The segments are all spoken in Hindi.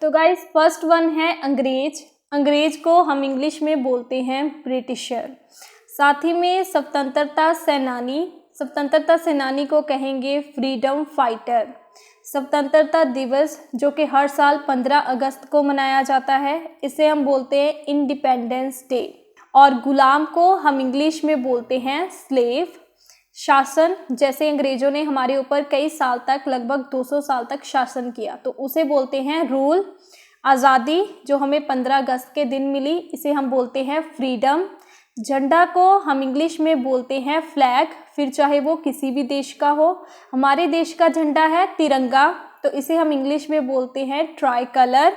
तो गाइस फर्स्ट वन है अंग्रेज। अंग्रेज को हम इंग्लिश में बोलते हैं ब्रिटिशर। साथ ही में स्वतंत्रता सेनानी, स्वतंत्रता सेनानी को कहेंगे फ्रीडम फाइटर। स्वतंत्रता दिवस जो कि हर साल 15 अगस्त को मनाया जाता है, इसे हम बोलते हैं इंडिपेंडेंस डे। और गुलाम को हम इंग्लिश में बोलते हैं स्लेव। शासन, जैसे अंग्रेजों ने हमारे ऊपर कई साल तक, लगभग 200 साल तक शासन किया, तो उसे बोलते हैं रूल। आज़ादी जो हमें 15 अगस्त के दिन मिली, इसे हम बोलते हैं फ्रीडम। झंडा को हम इंग्लिश में बोलते हैं फ्लैग, फिर चाहे वो किसी भी देश का हो। हमारे देश का झंडा है तिरंगा, तो इसे हम इंग्लिश में बोलते हैं ट्राई कलर।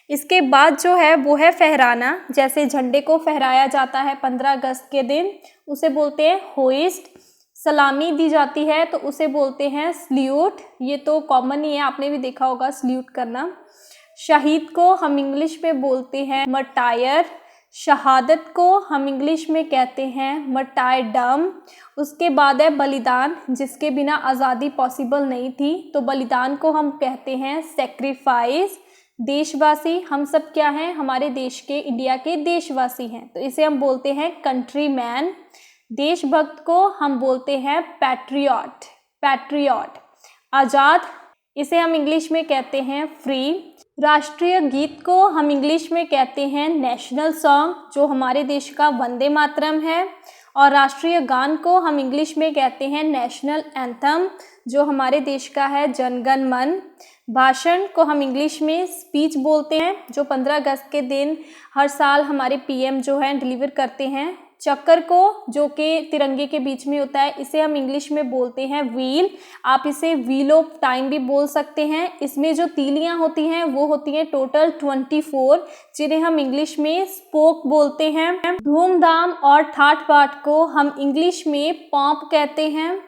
इसके बाद जो है वो है फहराना, जैसे झंडे को फहराया जाता है 15 अगस्त के दिन, उसे बोलते हैं होइस्ट। सलामी दी जाती है तो उसे बोलते हैं सल्यूट, ये तो कॉमन ही है, आपने भी देखा होगा सल्यूट करना। शहीद को हम इंग्लिश में बोलते हैं मर्टायर। शहादत को हम इंग्लिश में कहते हैं मर्टायरडम। उसके बाद है बलिदान, जिसके बिना आज़ादी पॉसिबल नहीं थी, तो बलिदान को हम कहते हैं सेक्रीफाइस। देशवासी, हम सब क्या हैं, हमारे देश के, इंडिया के देशवासी हैं, तो इसे हम बोलते हैं कंट्रीमैन। देशभक्त को हम बोलते हैं पैट्रियट, पैट्रियट। आज़ाद, इसे हम इंग्लिश में कहते हैं फ्री। राष्ट्रीय गीत को हम इंग्लिश में कहते हैं नेशनल सॉन्ग, जो हमारे देश का वंदे मातरम है। और राष्ट्रीय गान को हम इंग्लिश में कहते हैं नेशनल एंथम, जो हमारे देश का है जन गण मन। भाषण को हम इंग्लिश में स्पीच बोलते हैं, जो 15 अगस्त के दिन हर साल हमारे पीएम जो है डिलीवर करते हैं। चक्कर को, जो कि तिरंगे के बीच में होता है, इसे हम इंग्लिश में बोलते हैं व्हील। आप इसे व्हील ऑफ टाइम भी बोल सकते हैं। इसमें जो तीलियां होती हैं वो होती हैं टोटल 24, जिन्हें हम इंग्लिश में स्पोक बोलते हैं। धूमधाम और ठाट बाट को हम इंग्लिश में पॉम्प कहते हैं,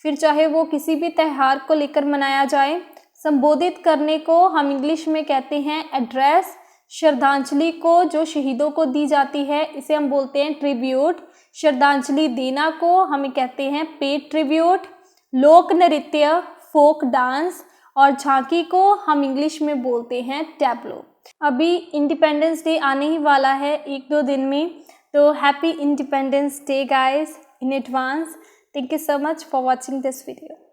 फिर चाहे वो किसी भी त्यौहार को लेकर मनाया जाए। संबोधित करने को हम इंग्लिश में कहते हैं एड्रेस। श्रद्धांजलि को, जो शहीदों को दी जाती है, इसे हम बोलते हैं ट्रिब्यूट। श्रद्धांजलि देना को हम कहते हैं पेड ट्रिब्यूट। लोक नृत्य, फोक डांस और झांकी को हम इंग्लिश में बोलते हैं टैब्लो। अभी इंडिपेंडेंस डे आने ही वाला है 1-2 दिन में, तो happy independence day guys in advance. Thank you so much for watching this video.